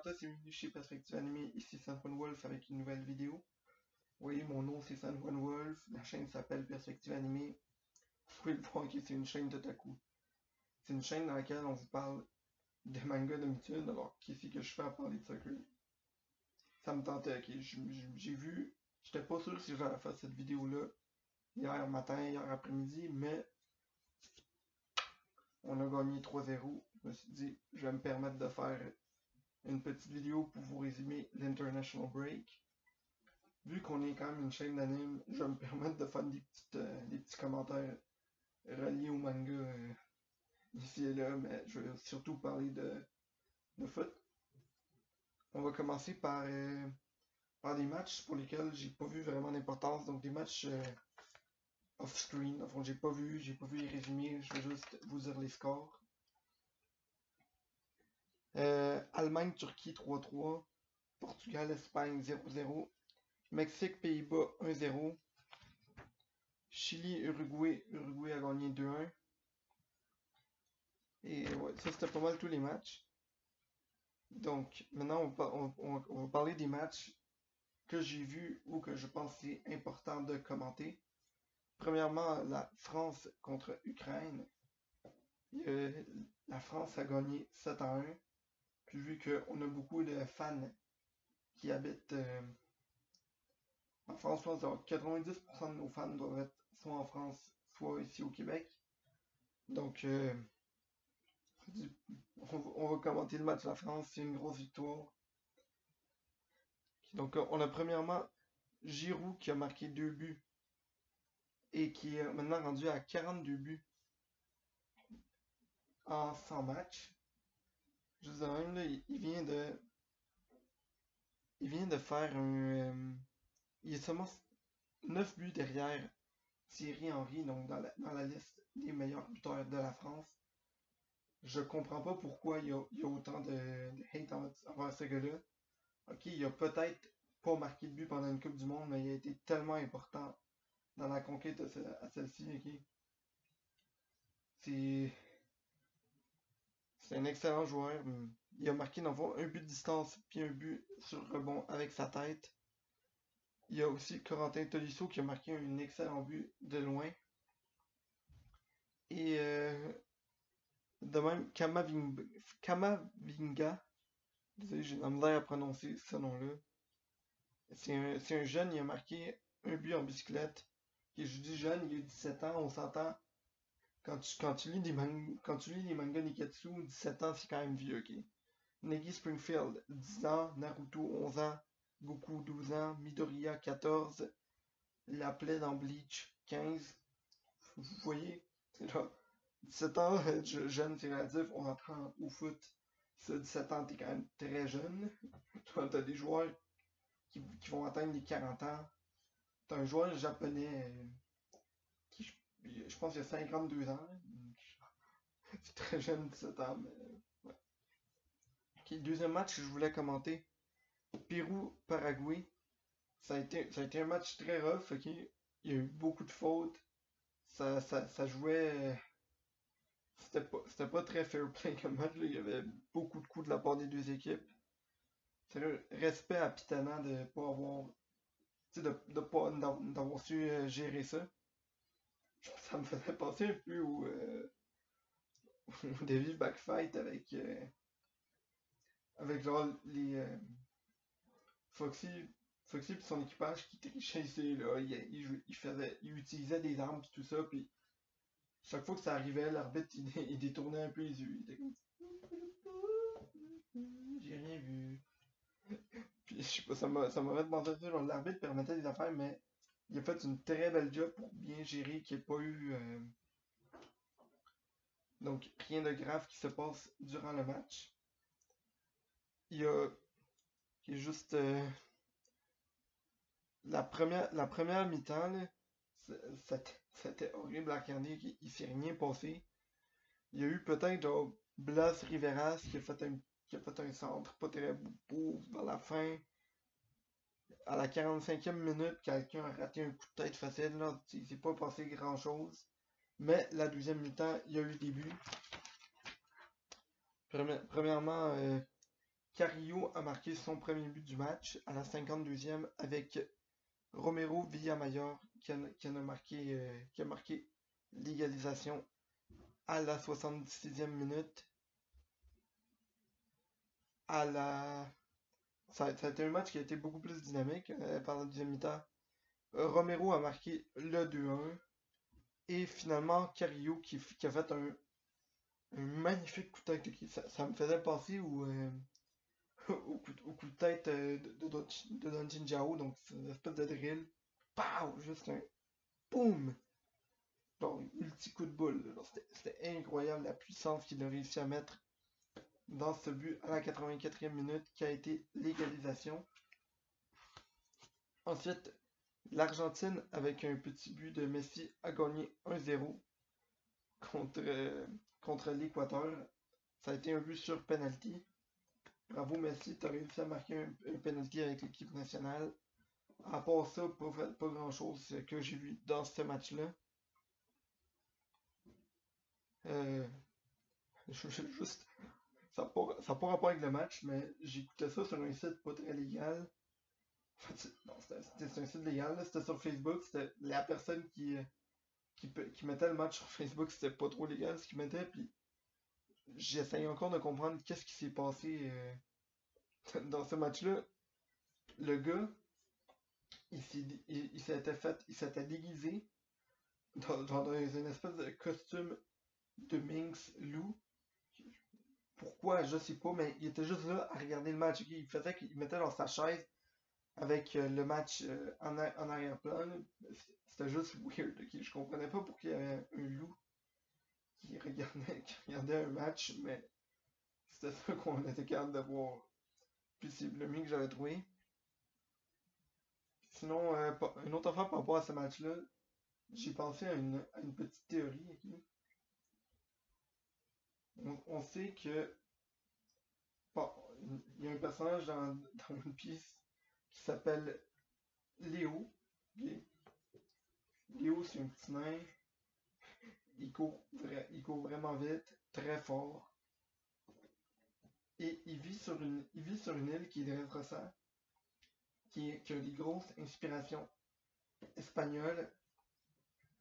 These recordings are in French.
à tous et bienvenue chez Perspective Animée, ici San1Wolf avec une nouvelle vidéo. Oui, mon nom c'est San1Wolf, la chaîne s'appelle Perspective Animée. Vous pouvez le voir que c'est une chaîne d'otaku. C'est une chaîne dans laquelle on vous parle de manga d'habitude, alors qu'est-ce que je fais à parler de soccer? Ça me tentait, ok, j'ai vu, j'étais pas sûr si j'allais faire cette vidéo-là hier matin, hier après-midi, mais on a gagné 3-0. Je me suis dit, je vais me permettre de faire une petite vidéo pour vous résumer l'International Break. Vu qu'on est quand même une chaîne d'anime, je vais me permettre de faire des petits commentaires reliés au manga ici et là, mais je vais surtout parler de foot. On va commencer par des matchs pour lesquels j'ai pas vu vraiment d'importance, donc des matchs off-screen. Enfin, j'ai pas vu les résumés, je vais juste vous dire les scores. Allemagne-Turquie 3-3, Portugal-Espagne 0-0, Mexique-Pays-Bas 1-0, Chili-Uruguay, Uruguay a gagné 2-1. Et ouais, ça c'était pas mal tous les matchs. Donc maintenant on va parler des matchs que j'ai vus ou que je pense c'est important de commenter. Premièrement, la France contre Ukraine. La France a gagné 7-1. Puis vu qu'on a beaucoup de fans qui habitent en France, je pense que 90% de nos fans doivent être soit en France, soit ici au Québec. Donc on va commenter le match de la France, c'est une grosse victoire. Donc on a premièrement Giroud qui a marqué 2 buts et qui est maintenant rendu à 42 buts en 100 matchs. Je vous même là, il vient de faire il est seulement 9 buts derrière Thierry Henry, donc dans la liste des meilleurs buteurs de la France. Je comprends pas pourquoi il y a autant de hate envers ce gars-là. Ok, il a peut-être pas marqué de but pendant une Coupe du Monde, mais il a été tellement important dans la conquête à celle-ci, ok. C'est un excellent joueur. Il a marqué dans le fond un but de distance puis un but sur rebond avec sa tête. Il y a aussi Corentin Tolisso qui a marqué un excellent but de loin. Et de même, Kamavinga, j'ai de la misère à prononcer ce nom-là. C'est un jeune, il a marqué un but en bicyclette. Et je dis jeune, il a 17 ans, on s'entend. Quand tu lis les mangas Niketsu, 17 ans c'est quand même vieux, ok? Negi Springfield, 10 ans, Naruto, 11 ans, Goku, 12 ans, Midoriya, 14, La Plaie dans Bleach, 15. Vous voyez, c'est là, 17 ans, jeune, c'est relatif, on apprend au foot. Ça, 17 ans, t'es quand même très jeune. T'as des joueurs qui vont atteindre les 40 ans. T'as un joueur japonais qui, je pense, il a 52 ans. C'est très jeune, 17 ans, mais ouais. Okay, deuxième match que je voulais commenter. Pérou-Paraguay. Ça a été un match très rough, ok? Il y a eu beaucoup de fautes. Ça jouait. C'était pas très fair play comme match, là. Il y avait beaucoup de coups de la part des deux équipes. Sérieux, respect à Pitana de pas avoir. Tu sais, d'avoir su gérer ça. Ça me faisait penser un peu au Davy Backfight avec genre les Foxy et son équipage qui trichait ici, là. Il utilisait des armes pis tout ça, puis chaque fois que ça arrivait, l'arbitre il détournait un peu les yeux. Il était comme j'ai rien vu. Puis je sais pas, ça m'a fait penser à ça, genre l'arbitre permettait des affaires, mais il a fait une très belle job pour bien gérer qu'il n'y ait pas eu donc rien de grave qui se passe durant le match. Il y a juste la première mi-temps, là, c'était horrible à regarder, il s'est rien passé. Il y a eu peut-être genre Blas Riveras qui a fait un centre pas très beau vers la fin. À la 45e minute, quelqu'un a raté un coup de tête facile, là. Il s'est pas passé grand chose. Mais la deuxième mi-temps, il y a eu des buts. Premièrement, Carrillo a marqué son premier but du match à la 52e avec Romero Villamayor qui a marqué l'égalisation à la 66e minute. À la... Ça a été un match qui a été beaucoup plus dynamique par la deuxième mi-temps. Romero a marqué le 2-1. Et finalement, Carrillo qui a fait un magnifique coup de tête. Ça me faisait penser au coup de tête de Don Jinjao. Donc, c'est une espèce de drill. Pow! Juste un boum! Genre, multi coup de boule. C'était incroyable la puissance qu'il a réussi à mettre dans ce but à la 84e minute qui a été l'égalisation. Ensuite, l'Argentine, avec un petit but de Messi, a gagné 1-0 contre l'Équateur. Ça a été un but sur penalty. Bravo Messi, tu as réussi à marquer un penalty avec l'équipe nationale. À part ça, pas grand chose que j'ai vu dans ce match-là. Euh, juste, ça n'a pas rapport avec le match, mais j'écoutais ça sur un site pas très légal. En fait, non, c'était un site légal, c'était sur Facebook, c'était la personne qui mettait le match sur Facebook, c'était pas trop légal ce qu'il mettait, puis j'essaye encore de comprendre qu'est-ce qui s'est passé dans ce match-là. Le gars, il s'était déguisé dans une espèce de costume de Minx loup. Pourquoi, je sais pas, mais il était juste là à regarder le match. Il mettait dans sa chaise avec le match en arrière-plan. C'était juste weird. Okay? Je comprenais pas pourquoi il y avait un loup qui regardait un match, mais c'était ça qu'on était capable de voir. Puis c'est le mieux que j'avais trouvé. Sinon, une autre affaire par rapport à ce match-là, j'ai pensé à une petite théorie. Okay? On sait que bon, il y a un personnage dans One Piece qui s'appelle Léo. Okay? Léo, c'est un petit nain. Il court vraiment vite, très fort. Et il vit sur une île qui est Dressrosa, qui a des grosses inspirations espagnoles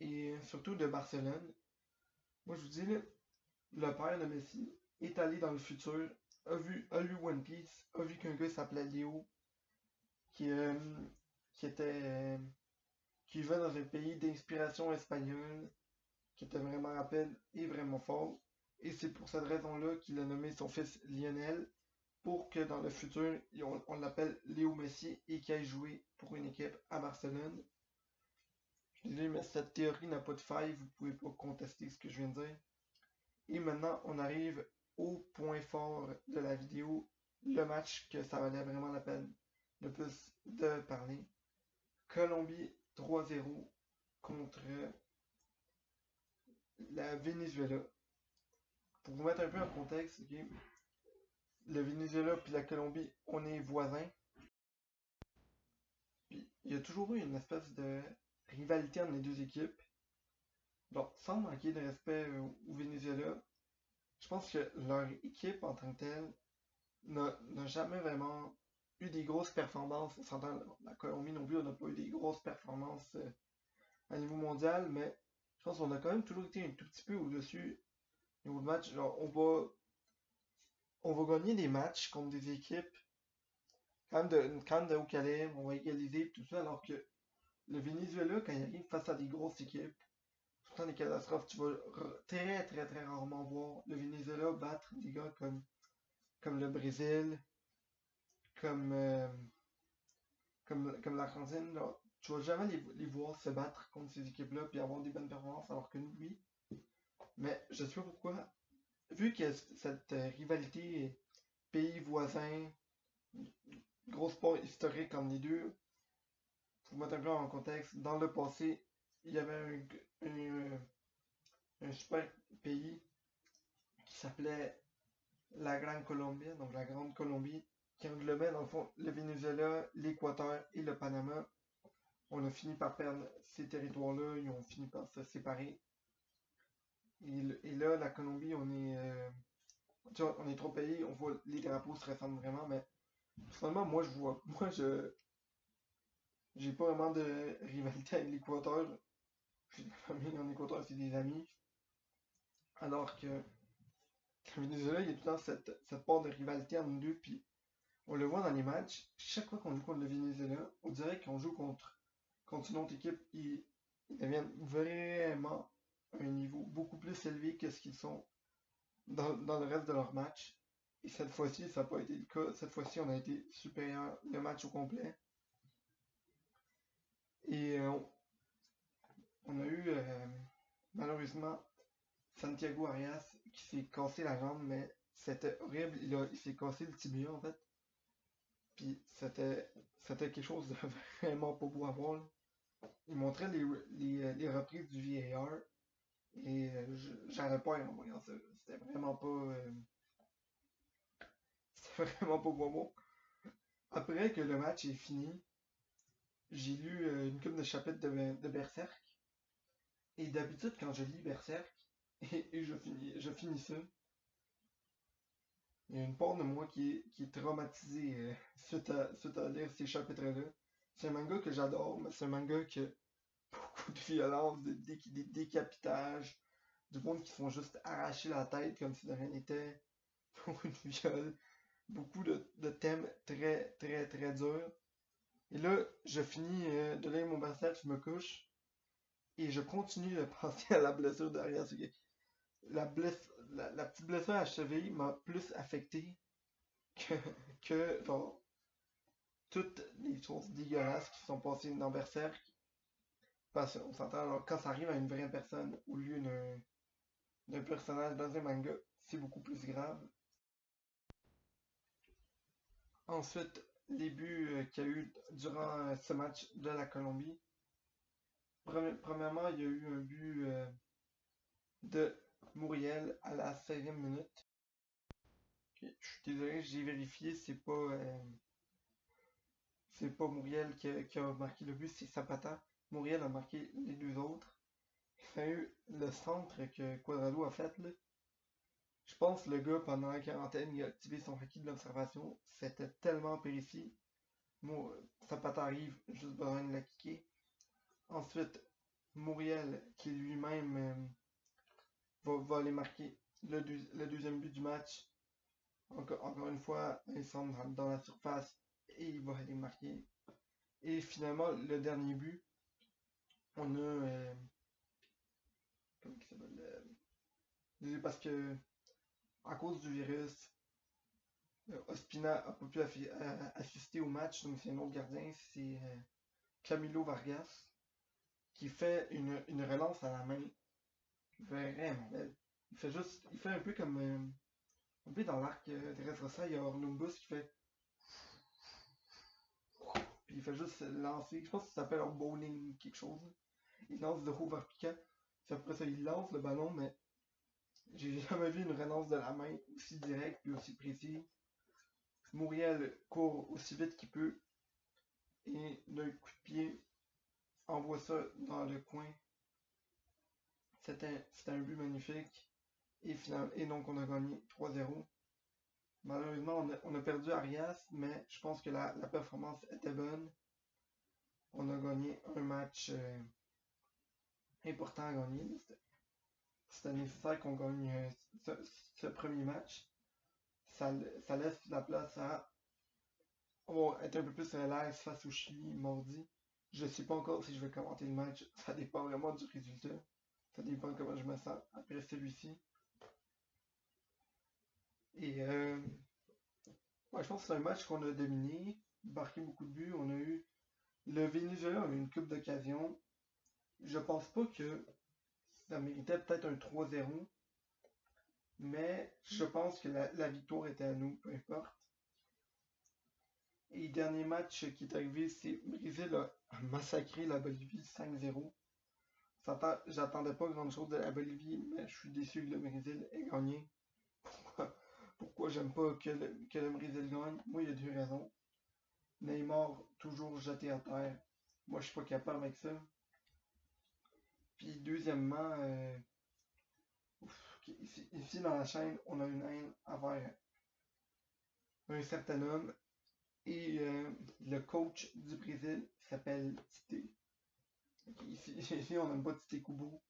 et surtout de Barcelone. Moi, je vous dis, là, le père de Messi est allé dans le futur, a lu One Piece, a vu qu'un gars s'appelait Léo, qui, euh, qui était, qui vivait dans un pays d'inspiration espagnole, qui était vraiment rapide et vraiment fort. Et c'est pour cette raison-là qu'il a nommé son fils Lionel, pour que dans le futur, on l'appelle Léo Messi et qu'il aille jouer pour une équipe à Barcelone. Je suis désolé, mais cette théorie n'a pas de faille, vous pouvez pas contester ce que je viens de dire. Et maintenant, on arrive au point fort de la vidéo, le match que ça valait vraiment la peine le plus de parler. Colombie 3-0 contre la Venezuela. Pour vous mettre un peu en contexte, okay, le Venezuela puis la Colombie, on est voisins. Puis il y a toujours eu une espèce de rivalité entre les deux équipes. Bon, sans manquer de respect au Venezuela, je pense que leur équipe en tant que telle n'a jamais vraiment eu des grosses performances. La Colombie non plus, on n'a pas eu des grosses performances à niveau mondial, mais je pense qu'on a quand même toujours été un tout petit peu au-dessus au niveau de match. Genre, on va gagner des matchs contre des équipes quand même de haut calibre, on va égaliser et tout ça, alors que le Venezuela, quand il arrive face à des grosses équipes, tout le temps des catastrophes, tu vas très très très rarement voir le Venezuela battre des gars comme le Brésil, comme, euh, comme l'Argentine. Tu vas jamais les voir se battre contre ces équipes-là puis avoir des bonnes performances, alors que nous, oui. Mais je sais pas pourquoi. Vu qu'il y a cette rivalité pays voisins, gros sport historique entre les deux, pour mettre un peu en contexte, dans le passé, il y avait un super pays qui s'appelait la Grande Colombie, donc la Grande Colombie, qui englobait dans le fond le Venezuela, l'Équateur et le Panama. On a fini par perdre ces territoires-là, ils ont fini par se séparer. Et là, la Colombie, Tu vois, on est trop payé, on voit les drapeaux se ressemblent vraiment, mais personnellement, moi, j'ai pas vraiment de rivalité avec l'Équateur. J'ai de la famille en Équateur, c'est des amis. Alors que le Venezuela, il y a tout le temps cette part de rivalité entre nous deux, puis on le voit dans les matchs. Chaque fois qu'on joue contre le Venezuela, on dirait qu'on joue contre une autre équipe, ils deviennent vraiment à un niveau beaucoup plus élevé que ce qu'ils sont dans le reste de leur match. Et cette fois-ci, ça n'a pas été le cas. Cette fois-ci, on a été supérieur le match au complet. Et on a eu malheureusement Santiago Arias qui s'est cassé la jambe, mais c'était horrible. Il s'est cassé le tibia en fait. Puis c'était quelque chose de vraiment pas beau à voir, là. Il montrait les reprises du VAR et j'avais peur en voyant ça. C'était vraiment pas beau. Après que le match est fini, j'ai lu une couple de chapitres de Berserk. Et d'habitude, quand je lis Berserk et je finis ça, il y a une part de moi qui est traumatisée suite à lire ces chapitres-là. C'est un manga que j'adore, mais c'est un manga qui a beaucoup de violence, des décapitages, du monde qui se font juste arracher la tête comme si de rien n'était, beaucoup de viol, beaucoup de thèmes très, très, très durs. Et là, je finis de lire mon Berserk, je me couche, et je continue de penser à la blessure d'Arias. La petite blessure à cheville m'a plus affecté que, que genre, toutes les choses dégueulasses qui sont passées dans Berserk. Parce qu'on s'entend, alors, quand ça arrive à une vraie personne au lieu d'un personnage dans un manga, c'est beaucoup plus grave. Ensuite, les buts qu'il y a eu durant ce match de la Colombie. Premièrement, il y a eu un but de Muriel à la 16e minute. Ok, je suis désolé, j'ai vérifié, c'est pas Muriel qui a marqué le but, c'est Zapata. Muriel a marqué les deux autres. Il y a eu le centre que Quadrado a fait, là. Je pense que le gars, pendant la quarantaine, il a activé son hockey de l'observation. C'était tellement périfié. Moi, Zapata arrive, juste besoin de la kicker. Ensuite, Muriel, qui lui-même va aller marquer le deuxième but du match. Encore une fois, il semble dans la surface et il va aller marquer. Et finalement, le dernier but, on a. Comment il s'appelle parce que, à cause du virus, Ospina a pas pu assister au match, donc c'est un autre gardien, c'est Camilo Vargas, qui fait une relance à la main vraiment belle. Il fait un peu comme, un peu dans l'arc de Dressrosa, il y a Orlumbus qui fait, puis il fait juste lancer, je pense que ça s'appelle un bowling quelque chose. Il lance de haut vers piquant, puis après ça il lance le ballon, mais j'ai jamais vu une relance de la main aussi directe et aussi précise. Muriel court aussi vite qu'il peut et d'un coup de pied envoie ça dans le coin. C'était un but magnifique. Et donc on a gagné 3-0. Malheureusement, on a perdu Arias, mais je pense que la performance était bonne. On a gagné un match important à gagner. C'était nécessaire qu'on gagne ce premier match. Ça laisse la place à on va être un peu plus relax face au Chili mardi. Je sais pas encore si je vais commenter le match. Ça dépend vraiment du résultat. Ça dépend de comment je me sens après celui-ci. Et ouais, je pense que c'est un match qu'on a dominé, marqué beaucoup de buts. On a eu le Venezuela a eu une coupe d'occasion. Je pense pas que ça méritait peut-être un 3-0, mais je pense que la victoire était à nous, peu importe. Et le dernier match qui est arrivé, c'est Brésil a massacré la Bolivie 5-0. J'attendais pas grand chose de la Bolivie, mais je suis déçu que le Brésil ait gagné. Pourquoi j'aime pas que le Brésil gagne? Moi, il y a deux raisons. Neymar, toujours jeté à terre. Moi, je suis pas capable avec ça. Puis, deuxièmement, Ok, ici dans la chaîne, on a une haine envers un certain homme et le coach du Brésil s'appelle Tite. Ok, ici, on n'aime pas Tite Kubo,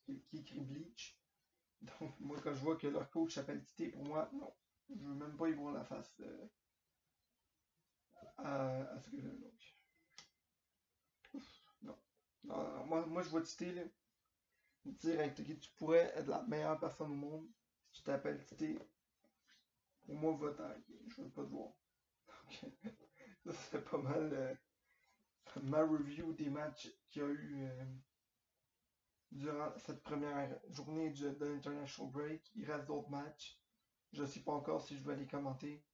qui écrit Bleach. Donc, moi, quand je vois que leur coach s'appelle Tite, pour moi, non. Je veux même pas y voir la face à ce gars-là. Donc, non. Non, moi, je vois Tite, là, direct. Ok, tu pourrais être la meilleure personne au monde. Si tu t'appelles Tite, pour moi, va-t'en. Ok, je veux pas te voir. Ok. Ça, c'est pas mal ma review des matchs qu'il y a eu durant cette première journée de l'International Break. Il reste d'autres matchs. Je ne sais pas encore si je vais les commenter.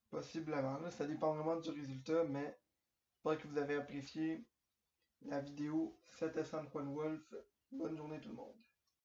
Possiblement. Là, ça dépend vraiment du résultat, mais j'espère que vous avez apprécié la vidéo. C'était San Juan Wolf. Bonne journée tout le monde.